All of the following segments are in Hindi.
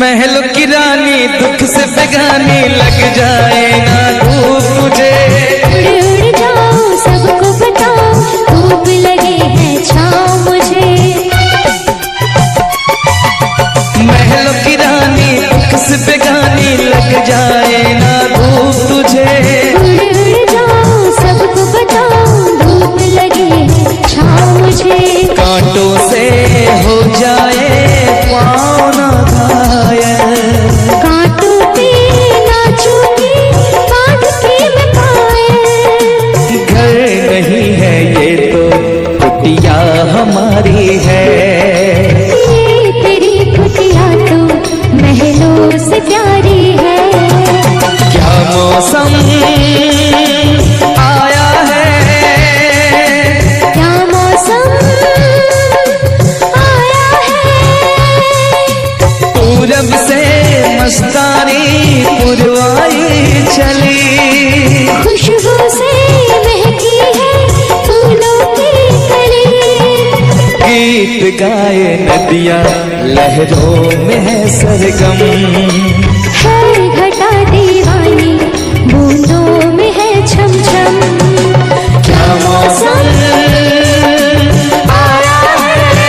महल की रानी दुख से बेगानी लग जाए ना धूप तुझे। उड़ उड़ जाओ सबको बताओ धूप लगे है छाँव मुझे। महल की रानी दुख से बेगानी लग जाए ना धूप तुझे। उड़ उड़ जाओ सबको बताओ धूप लगे है छाँव मुझे। कांटों से हो जाए पाँव ना घायल, कांटों पे नाचूंगी बांध के मैं पायल। घर नहीं है ये तो कुटिया हमारी है। ये तेरी कुटिया तो महलों से प्यारी है। क्या मौसम आया है, क्या मौसम आया है। पूरब से मस्तानी पुरवाई चली। खुशबू से महकी है फूलों की कली। गीत गाए नदियाँ लहरों में है सरगम। है घटा दीवानी बूंदों में है छम छम। क्या मौसम आया है।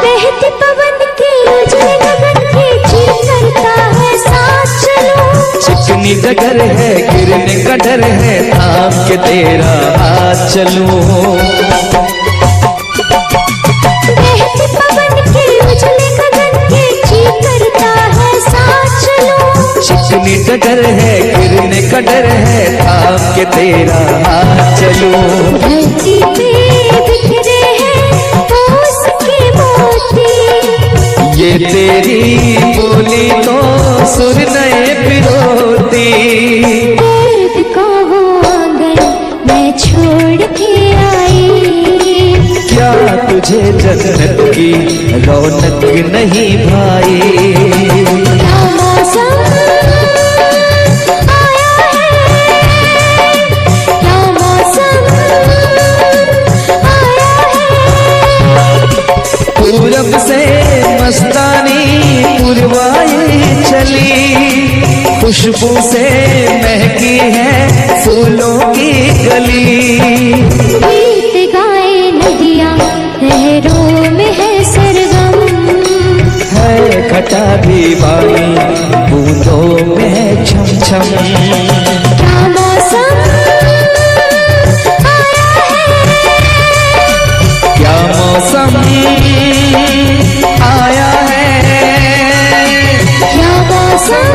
बहते पवन के उजले गगन के चीर करता है साथ चलो। चिकनी डगर है गिरने का डर है थाम के तेरा हाथ चलूं। बहते पवन के उजले गगन के चीर करता है साथ चलो। चिकनी डगर है गिरने का डर है थाम के तेरा हाथ चलूं। धरती पे बिखरे हैं ओस के मोती। ये तेरी बोली तो सुर नए पिरोती। दर्द का वो आंगन मैं छोड़ के आई। क्या तुझे जन्नत की रौनक नहीं भाई। क्या मौसम आया है। क्या मौसम आया है। पूरब से मस्तानी पुरवाई चली। खुशबू से महकी है फूलों की गली। गीत गाए नदियाँ लहरों में है सरगम। है घटा दीवानी बूंदों में है छम छम। क्या मौसम आया है। क्या मौसम आया है। क्या मौसम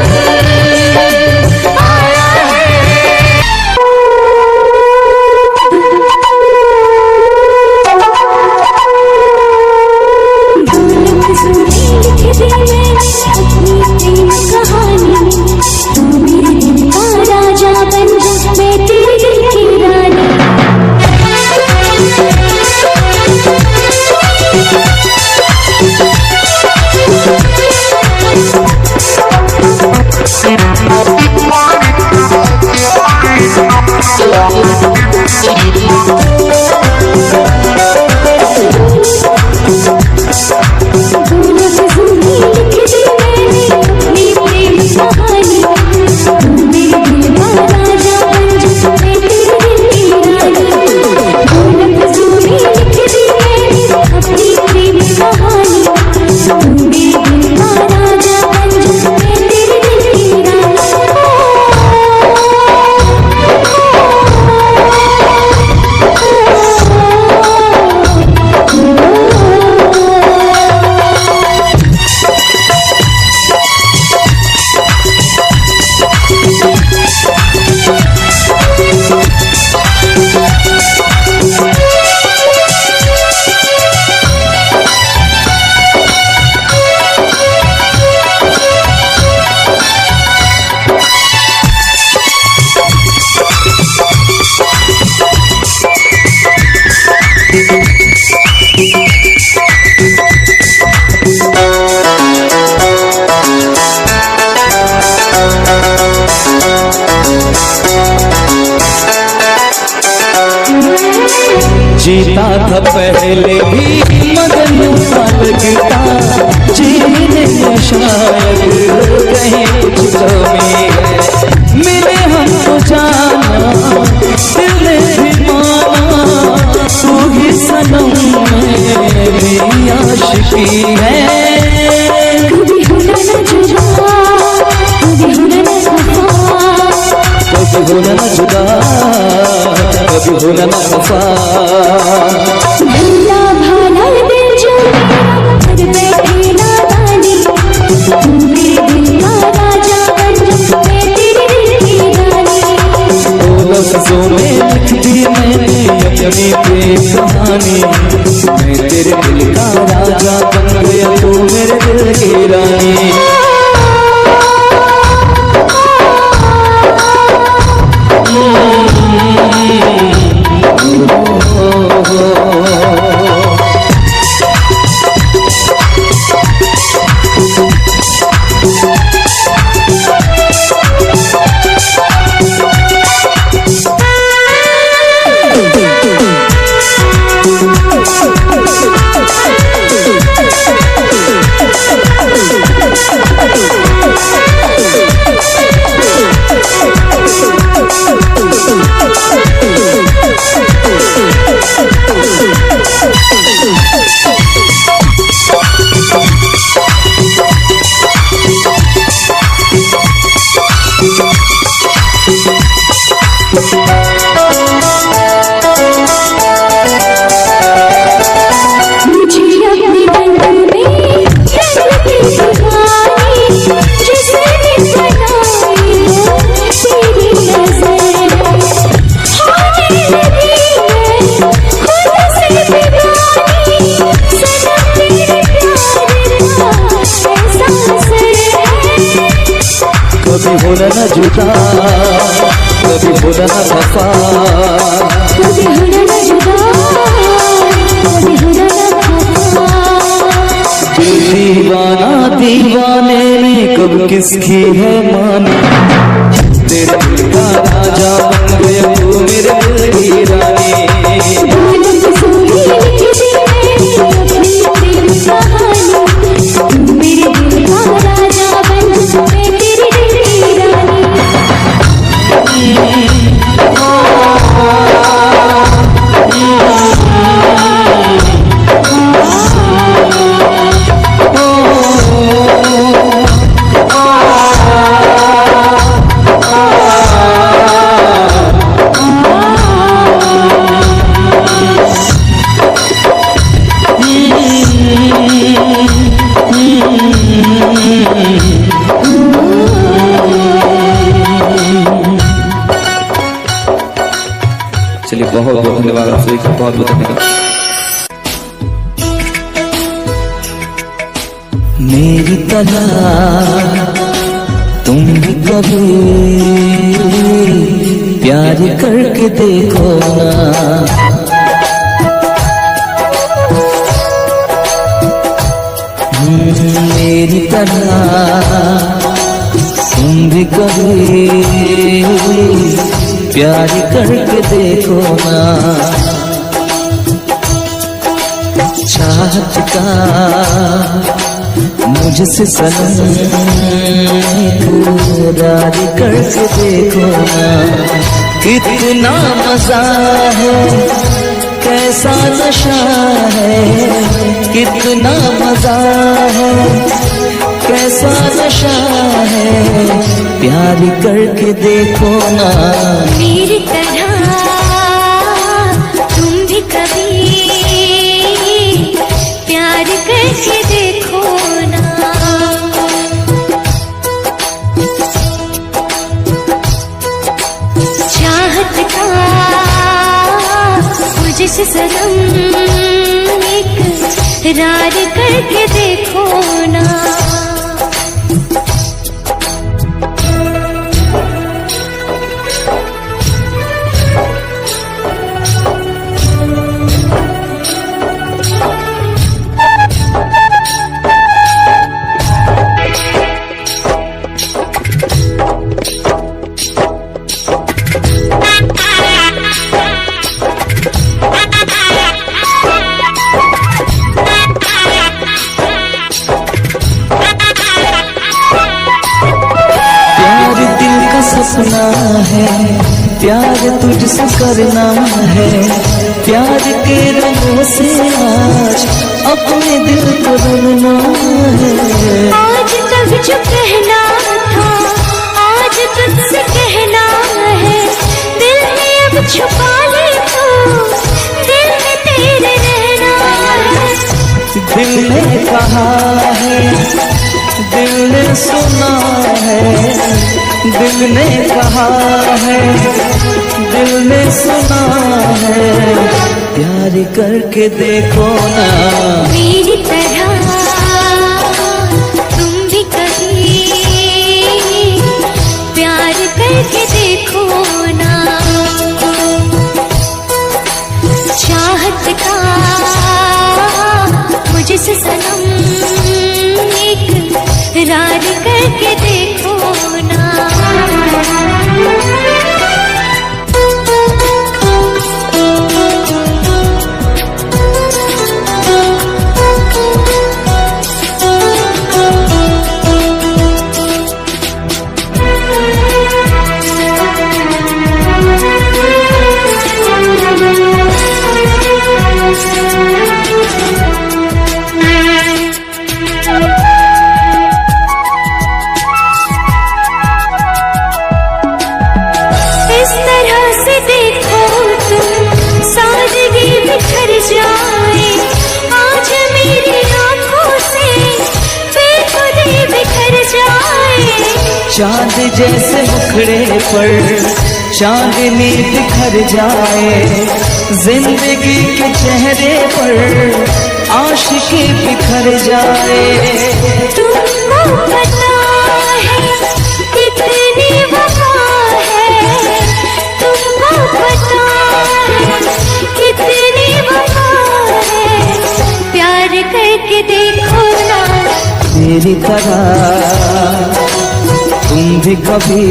जीता था पहले भी मगर यूं सा लगता जीने में शायद कहीं कुछ कमी है। मिले हमको जाना दिल ने भी माना तू ही सनम मेरी आशिकी है। कभी होना न जुदा, कभी होना न खफा, कभी होना न जुदा, कभी होना न खफा। भला भाला दिल जो मेरा कर बैठे नादानी, तू मेरे दिल का राजा बन मैं तेरे दिल की रानी। दो लफ्जों में लिख दी मैंने अपनी प्रेम कहानी, मैं तेरे दिल का राजा बन गया तू मेरे दिल की रानी। कभी होना न जुदा, कभी होना न खफा, कभी होना न जुदा, कभी होना न खफा। दीवाना दीवाने ने कब किसकी है मानी, तेरे दिल का राजा बन गया तू मेरे दिल की रानी। चलिए बहुत बहुत धन्यवाद आप सभी का, बहुत बहुत धन्यवाद। मेरी तरह तुम भी कभी प्यार करके देखो ना, मेरी तरह तुम भी कभी प्यार करके देखो ना। चाहत का मुझसे सनम इकरार करके देखो ना। कितना मजा है, कैसा नशा है, कितना मजा है, कैसा नशा है, प्यार करके देखो ना। मेरी तरह तुम भी कभी प्यार करके देखो ना। चाहत का मुझसे सनम इकरार करके देखो ना। हंसना है, प्यार तुझसे करना है, प्यार के रंगों से आज अपने दिल को रंगना है। आज तक जो कहना था आज तुझसे कहना है, दिल में अब छुपा ले तो दिल में तेरे रहना है। दिल ने कहा है, दिल ने सुना है, दिल ने कहा है, दिल ने सुना है, प्यार करके देखो ना मेरी तरह तुम भी कभी प्यार करके देखो ना। चाहत का मुझसे सनम इकरार करके देखो ना। इस तरह से देखो तुम सादगी बिखर जाए, आज मेरी आंखों से बेखुदी बिखर जाए। चांद जैसे मुखड़े पर चांदनी बिखर जाए, जिंदगी के चेहरे पर आशिकी बिखर जाए। तुमको पता है कितनी वफा है, तुमको पता है कितनी वफा है, प्यार करके देखो ना मेरी तरह तुम भी कभी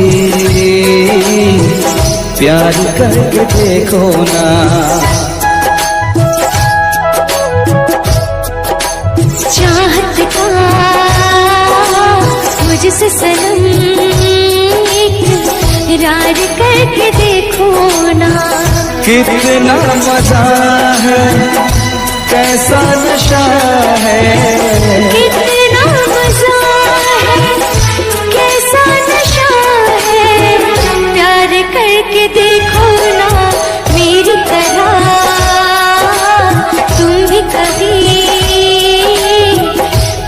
प्यार करके देखो ना। चाहत का मुझसे सनम इकरार करके देखो ना। कितना मजा है, कैसा नशा है, कितना मजा है, कैसा नशा है, प्यार करके देखो ना मेरी तरह तुम भी कभी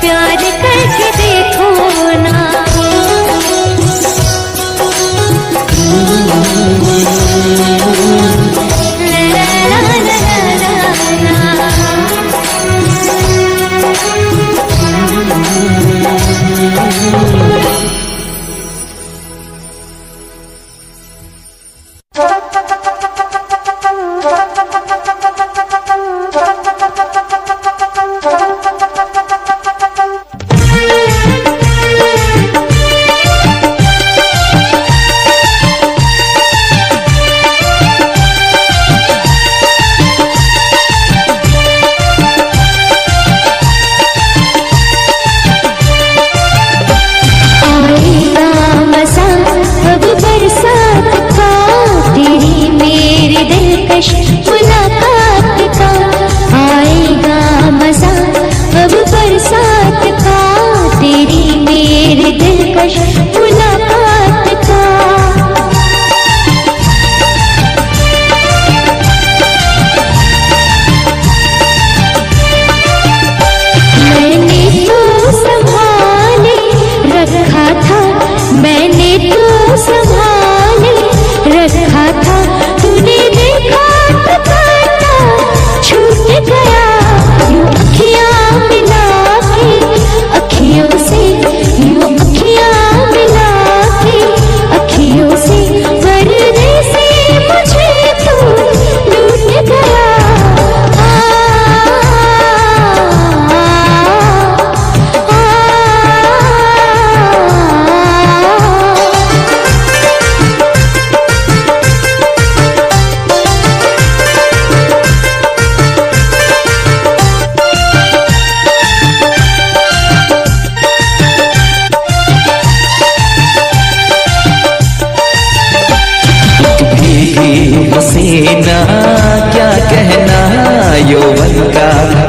प्यार करके देखो ना। ला ला ला ला ला ला।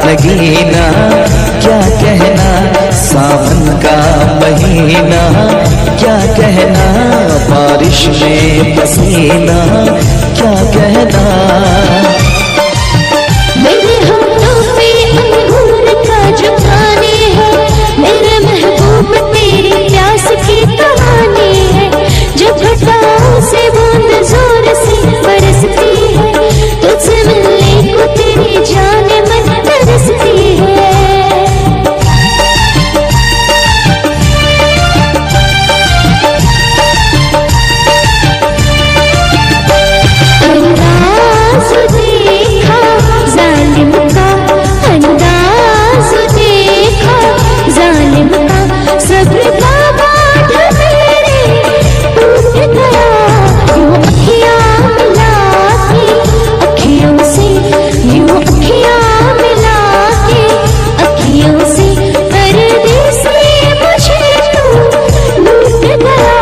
नगीना, क्या कहना सावन का महीना, क्या कहना बारिश में पसीना, क्या कहना। मेरे होठों पे अंगूर का जो पानी है, मेरे महबूब तेरी प्यास की कहानी है। जब घटाओं से बूंद जोर से बरसती है, तुझसे मिलने को तेरी जान मन तरसती है। अंदाज़ देखा जालिम का, अंदाज़ देखा जालिम का, सब्र का बांध मेरे टूट गया। यूं अखियाँ मिला के अखियों से, यूं अखियाँ मिला के अखियों से, परदेसी मुझे तू लूट गया।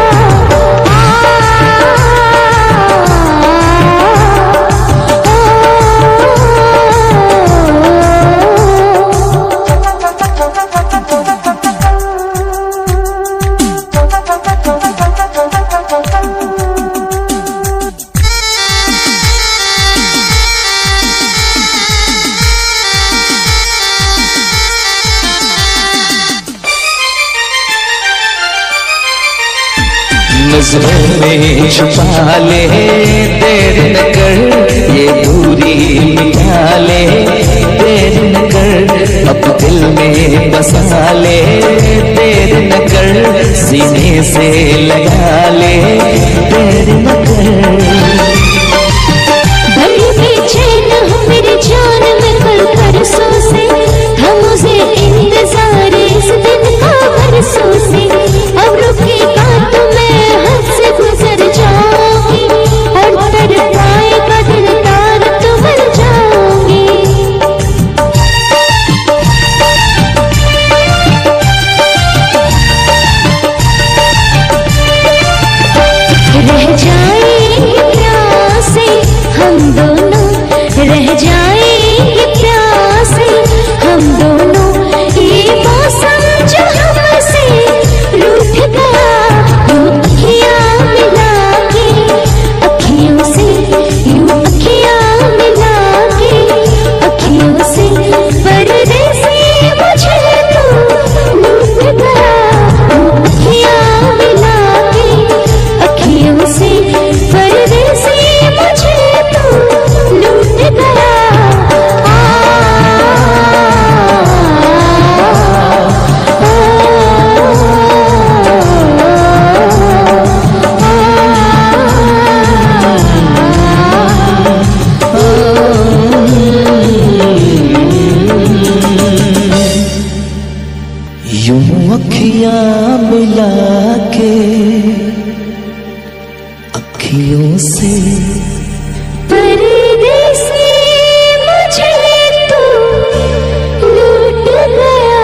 नजरों में छुपा ले, देर न कर ये दूरी मिटा ले, देर न कर अब दिल में बसा ले, देर न कर सीने से लगा ले, देर न कर। बड़ी बेचैन हूँ मेरी जान में कल परसों से, हम उसे इंतजार इस दिन का बरसों से। अब रुकेगा तो मैं हद से गुजर जाऊंगी, और तड़पाएगा दिल तार तो मर जाऊंगी। रह जाएंगे प्यासे हम दोनों, रह जाएंगे प्यासे हम दोनों। ये मौसम जो हमसे रूठ गया, यूं अखियाँ मिला के अखियों से, यूं अखियाँ मिला के अखियों से, परदेसी मुझे तू लूट गया। यूं अखियाँ मिला के अखियों से, परदेसी मुझे तू लूट गया। यूं अखियाँ मिला के अखियों से, परदेसी मुझे तू लूट गया।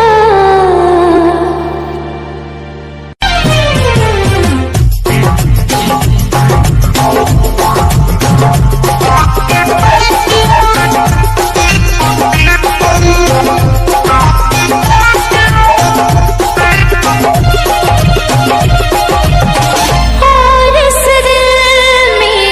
और इस दिल में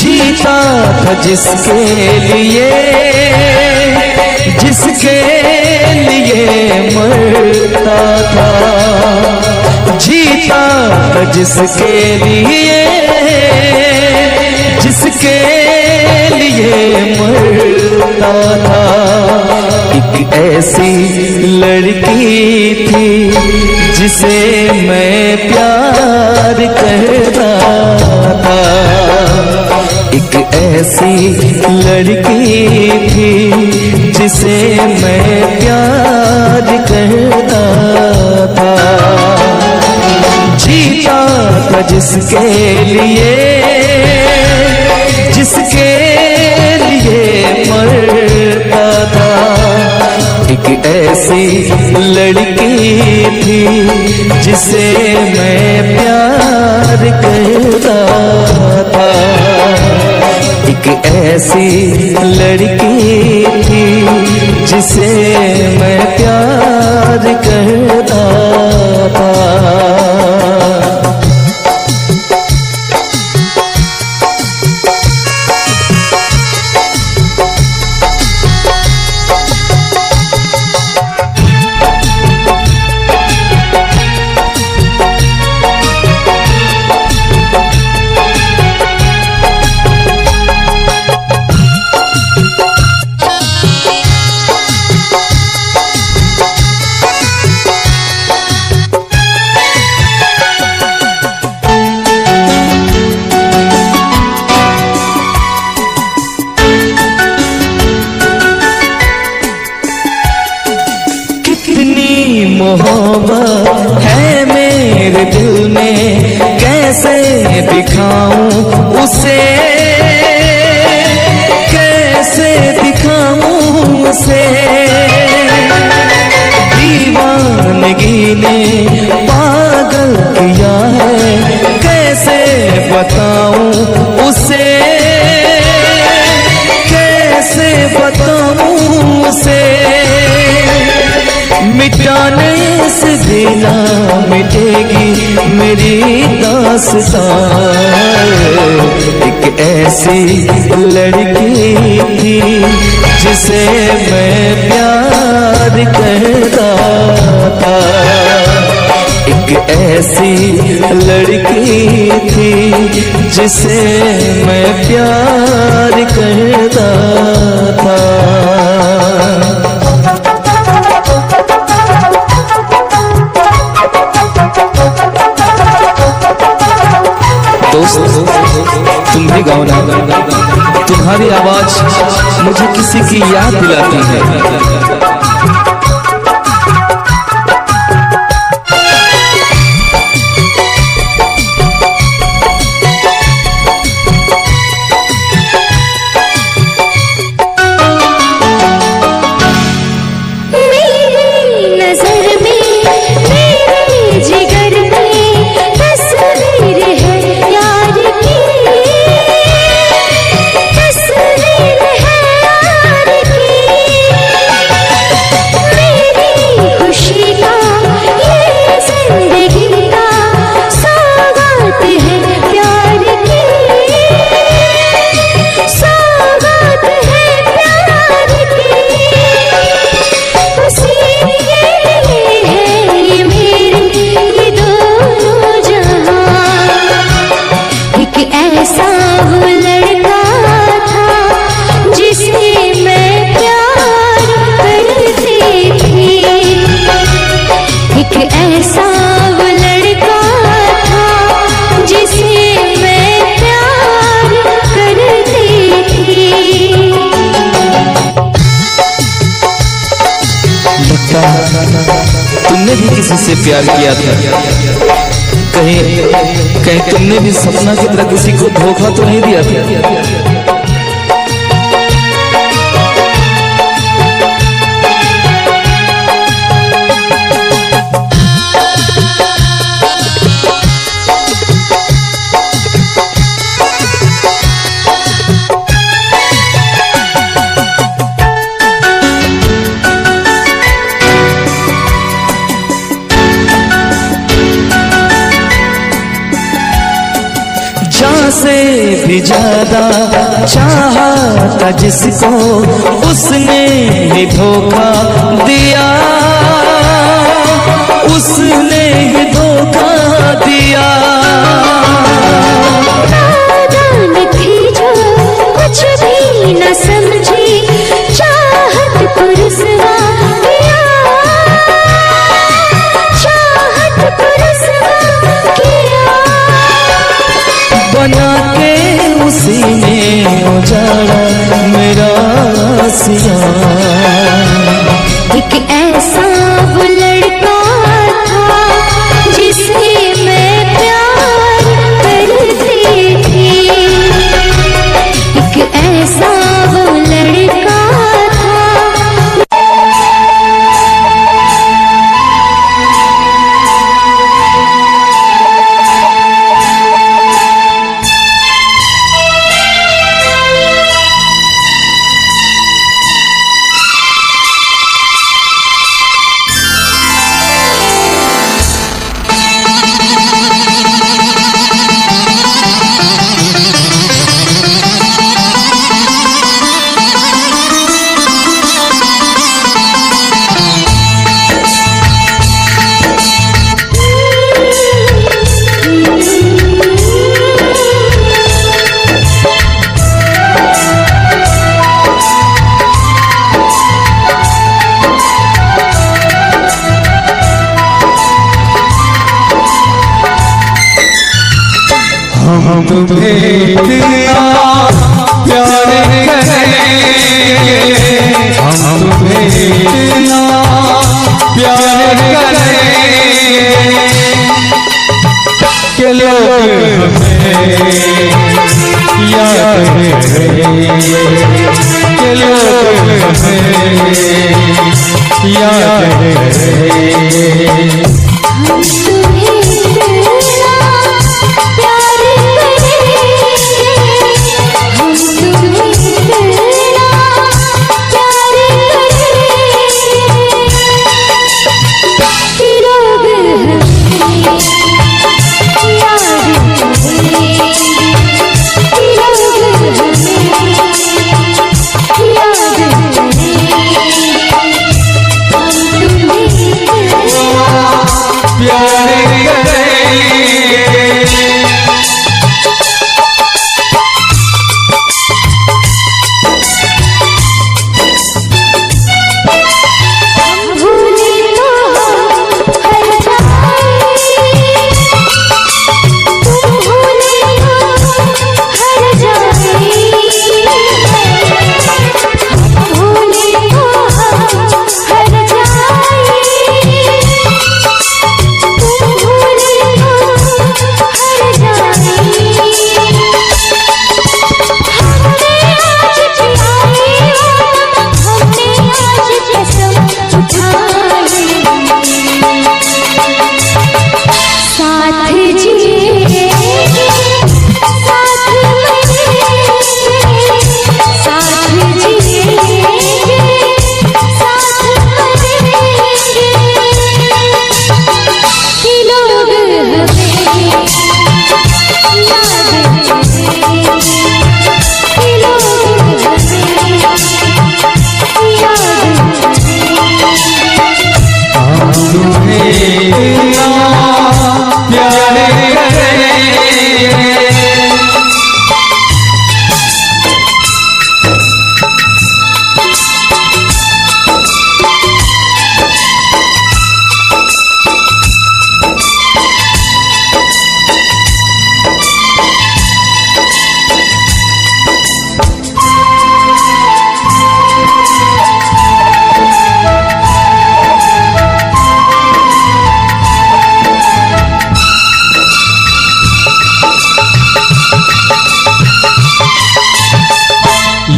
जीता था जिसके लिए मरता था, जीता था जिसके लिए मरता था। एक ऐसी लड़की थी जिसे मैं प्यार करता था, एक ऐसी लड़की थी जिसे मैं प्यार करता था। जीता था जिसके लिए मरता था। एक ऐसी लड़की थी जिसे मैं प्यार करता था, एक ऐसी लड़की थी जिसे मैं प्यार करता था। मोहब्बत है मेरे दिल में, कैसे दिखाऊं उसे, कैसे दिखाऊं उसे। दीवानगी ने पागल किया है, कैसे बताऊं उसे, कैसे बताऊं उसे। मिटाने से देना मिटेगी मेरी दास्तां। एक ऐसी लड़की थी जिसे मैं प्यार करता था, एक ऐसी लड़की थी जिसे मैं प्यार करता था। दोस्त तुम भी गाओ ना, तुम्हारी आवाज मुझे किसी की याद दिलाती है। तुमने भी किसी से प्यार किया था, कहीं तुमने भी सपना की तरह किसी को धोखा तो नहीं दिया था? से भी ज्यादा चाहा था जिसको उसने ही धोखा दिया, उसने ही धोखा दिया। नादान थी जो कुछ भी न समझी, चाहत को रुसवा किया, चाहत को रुसवा किया। बना के उसी में उजाड़ा मेरा सिया। एक ऐसा वो लड़का था जिससे मैं प्यार करती थी, एक ऐसा वो लड़का था। हम तुम्हें इतना प्यार करेंगे, हम तुम्हें इतना प्यार करेंगे कि लोग हमें याद करेंगे, कि लोग हमें याद करेंगे।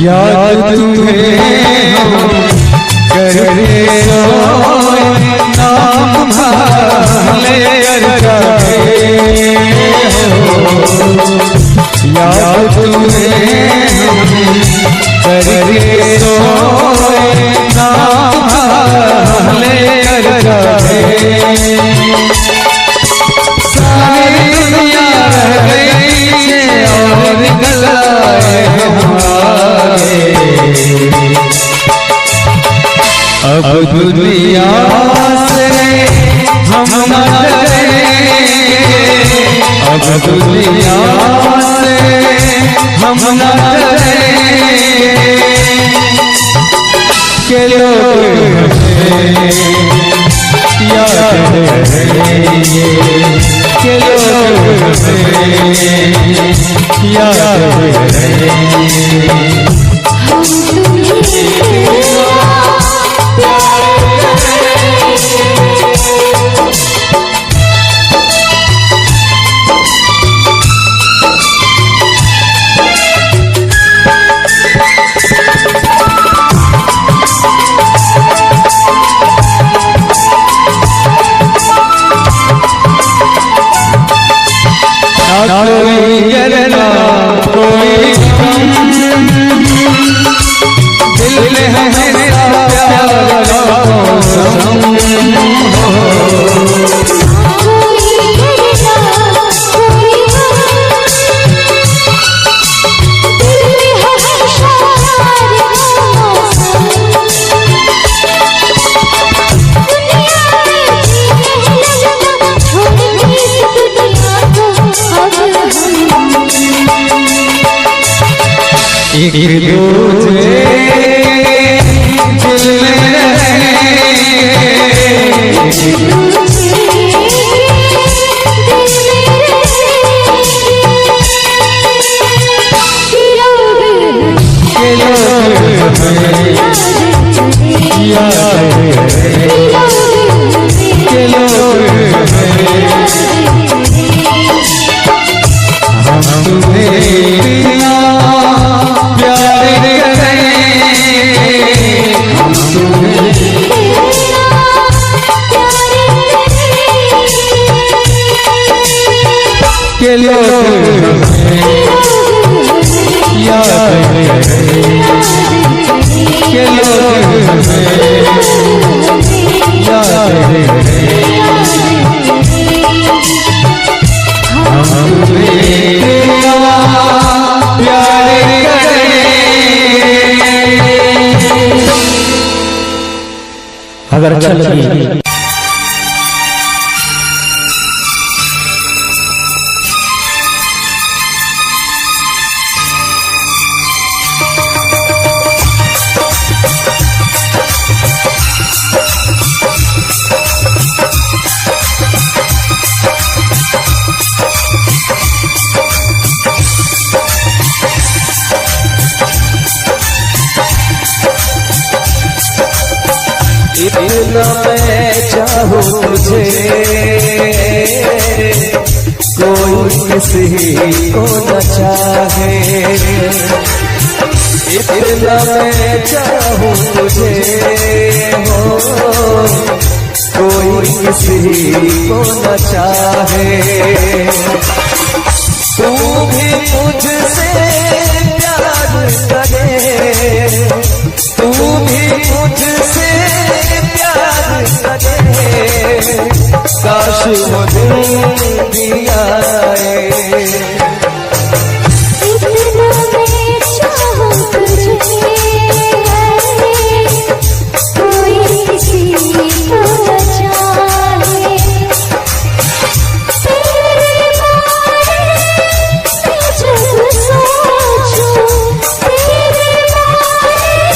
याद तुम्हें हम करते सोए, नाम ले करते हो। याद तुम्हें हम करते सोए, नाम ले करते। सारी दुनिया रह गई दुनिया से हम न डरेंगे, अब दुनिया से हम न डरेंगे, के लोग याद करेंगे, के लोग याद करेंगे। कोई गिरना कोई दिल में है मेरा प्यार का मौसम एक दूजे दिल में के लोग याद के लोग याद अगर अच्छा लगे इतना मैं चाहूँ तुझे कोई किसी को न चाहे, इतना मैं चाहूँ तुझे हो कोई किसी को न चाहे, तू भी मुझसे प्यार करे, तू भी मुझसे प्यार करे, काश वो दिन भी आए। इतना मैं चाहूँ तुझे कोई किसी को न चाहे, तेरे बारे में जब सोचूं, तेरे बारे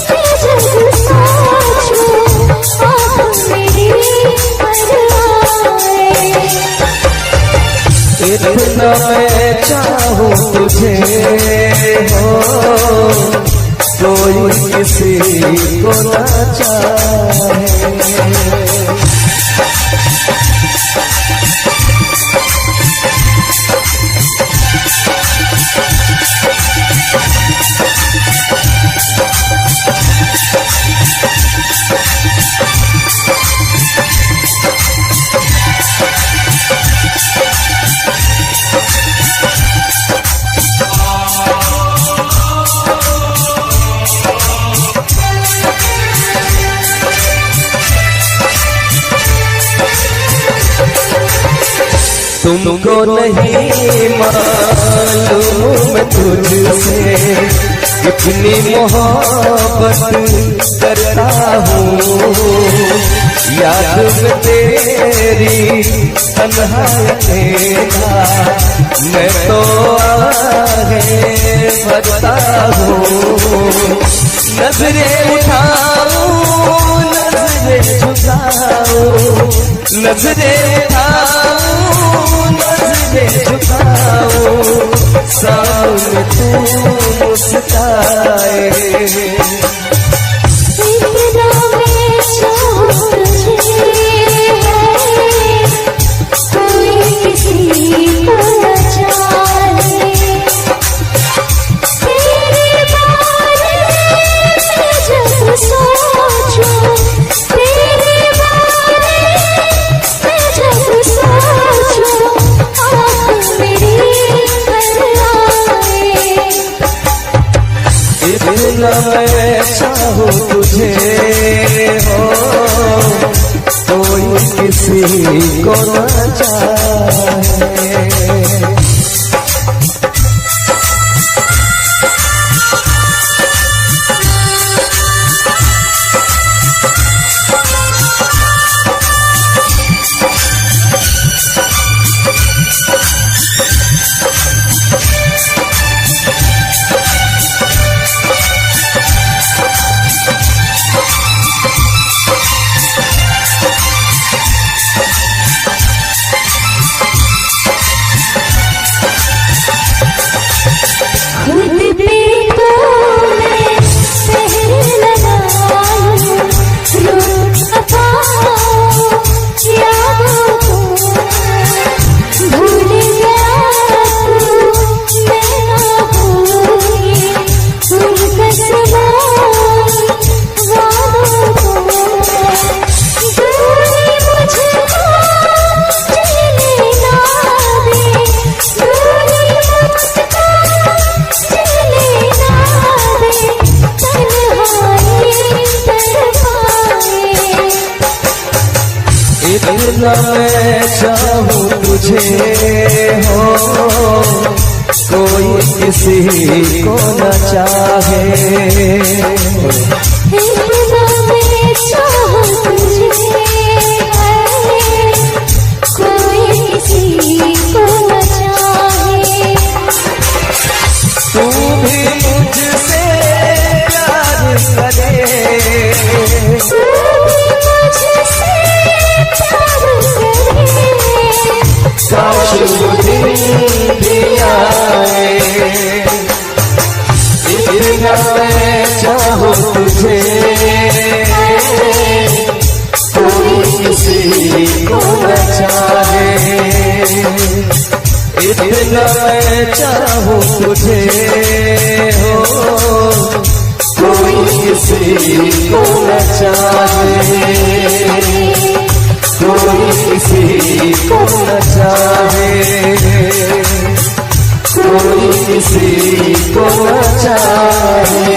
में जब सोचूं, आँख मेरी भर आए। इतना मैं चाहूँ तुझे हो कोई किसी को न चाहे। तुमको नहीं मालूम मैं तुझसे, कितनी मोहब्बत करता हूँ। याद में तेरी तन्हाई का मैं तो आगे बढ़ता हूँ। नजरें उठाऊं नजरें झुकाऊं, नजरें उठाऊं नजरें झुकाऊं, सामने तू मुस्काए। इतना मैं चाहूं तुझे, कोई किसी को न चाहे। तेरे बारे में जब सोचूं, तेरे बारे में जब सोचूं, आँख मेरी भर आए। इतना मैं चाहूं तुझे हो, कोई किसी को न चाहे। खुद पे तो मैं पहर लगाऊं, रोज अपनाऊं यादों को। भूल गया तू मैं ना भूली उन कसमों वादों को। दूरी मुझको जीने ना दे, दूरी मुझको जीने ना दे, तन्हाई तड़पाए। इतना मैं चाहूं तुझे हो, कोई किसी को न चाहे। इतना मैं चाहूं तुझे, कोई किसी को न चाहे। तू भी मुझसे प्यार करे, तू भी मुझसे प्यार करे। काश वो दिन भी आए। इतना मैं चाहूं तुझे, कोई किसी को न चाहे। इतना मैं चाहूं तुझे हो, कोई किसी को न चाहे, कोई किसी को न चाहे, कोई किसी को न चाहे।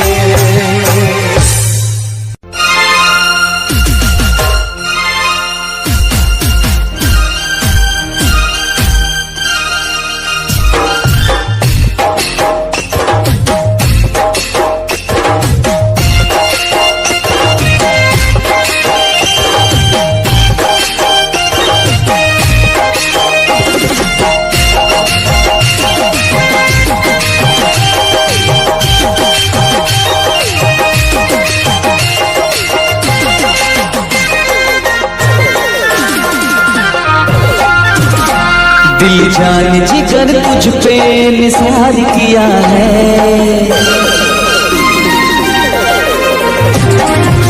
दिल जान जिगर तुझ पे निसार किया है,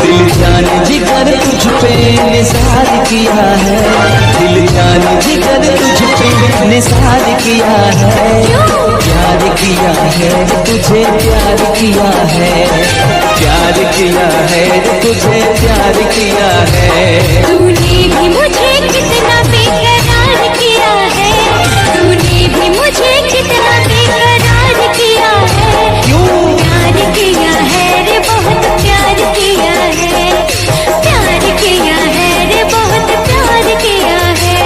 दिल जान जिगर तुझ पे निसार किया है, दिल जान जिगर तुझ पे निसार किया है। प्यार किया है तुझे प्यार किया है, प्यार किया है तुझे प्यार किया है। तूने भी मुझे कितना बेकरार किया है, तूने भी मुझे कितना बेकरार किया है। क्यों प्यार किया है रे बहुत प्यार किया है, प्यार किया है रे बहुत प्यार किया है।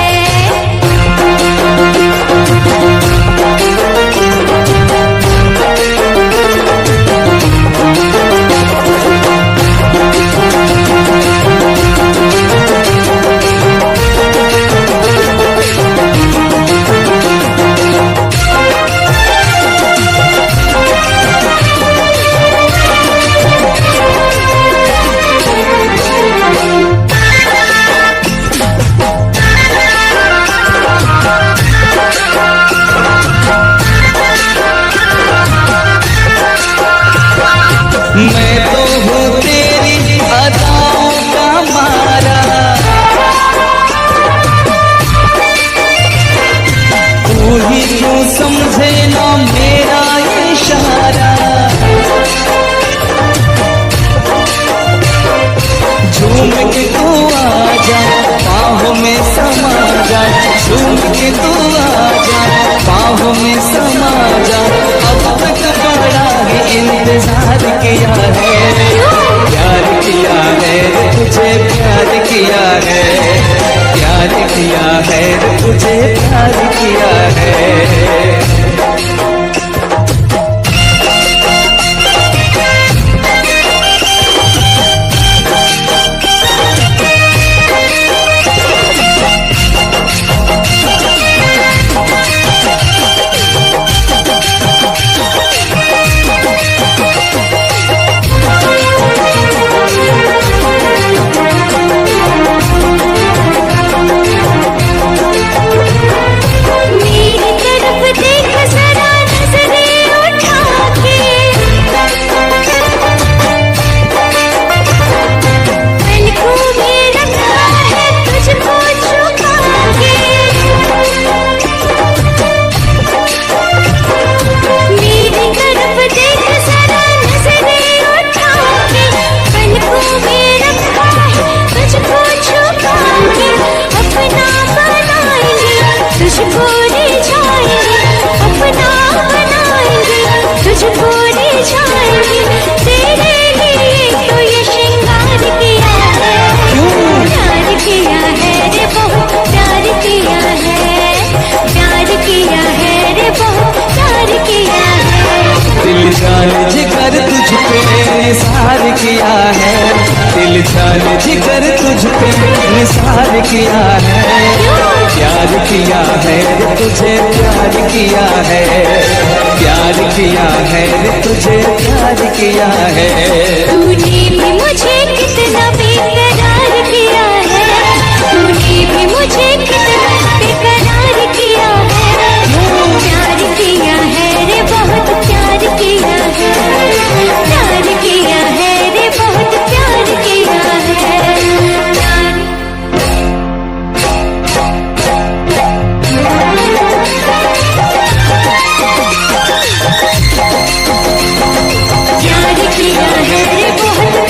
समझे ना मेरा इशारा, झूम के तू आजा बाहों में समा जा, झूम के तू आजा बाहों में समा जा। अब तक बड़ा ही इंतजार किया है, प्यार किया है तुझे, प्यार किया है, प्यार किया है तुझे, प्यार किया है। जिगर तुझ पे निसार किया है, दिल जान जिगर तुझ पे निसार किया है, प्यार किया है तुझे, प्यार किया है, प्यार किया है तुझे, प्यार किया है। तूने भी मुझे कितना बेकरार किया है, तूने भी मुझे कितना बेकरार किया है, प्यार किया है रे बहुत प्यार किया है, प्यार किया है रे बहुत प्यार किया है, प्यार किया है रे बहुत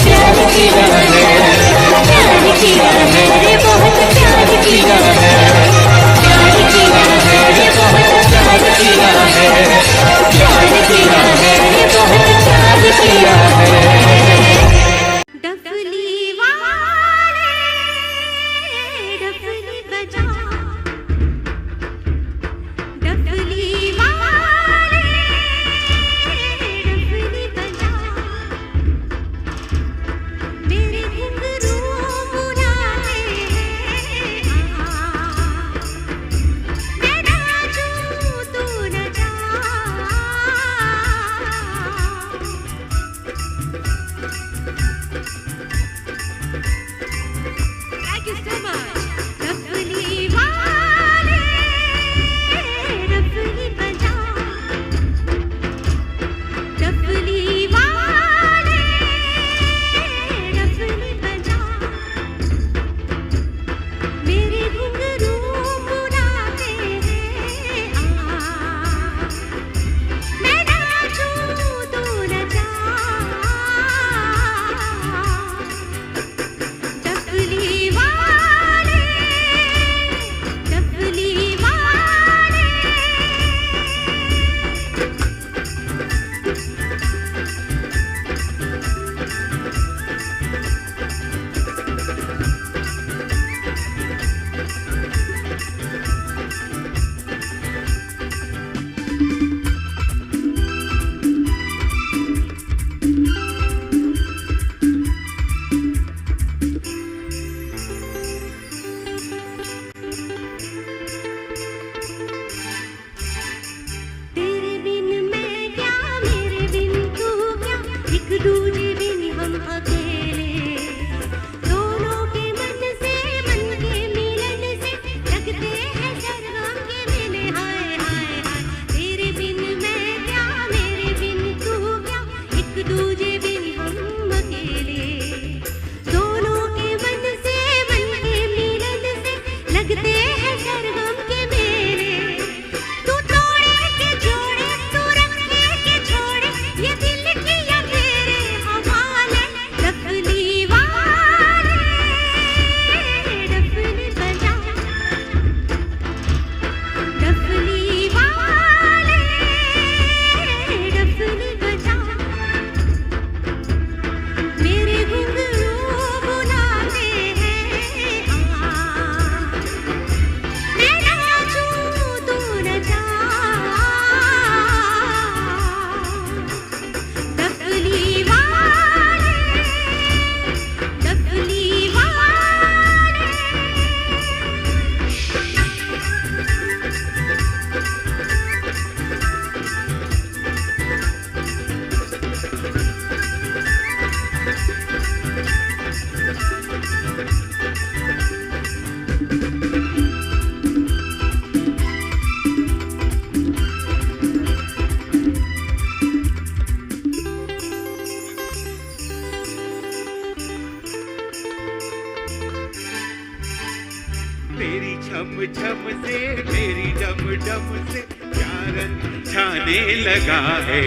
छाने लगा है।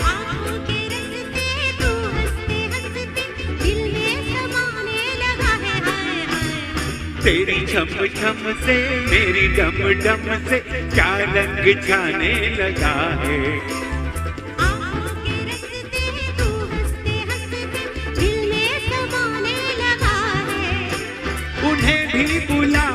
आँखों के रस्ते तू हंसते हंसते दिल में समाने लगा है। हाय हाय तेरी छम छम से मेरी डम डम से क्या रंग छाने लगा है। आँखों के रस्ते तू हंसते हंसते दिल में समाने लगा है। उन्हें भी बुला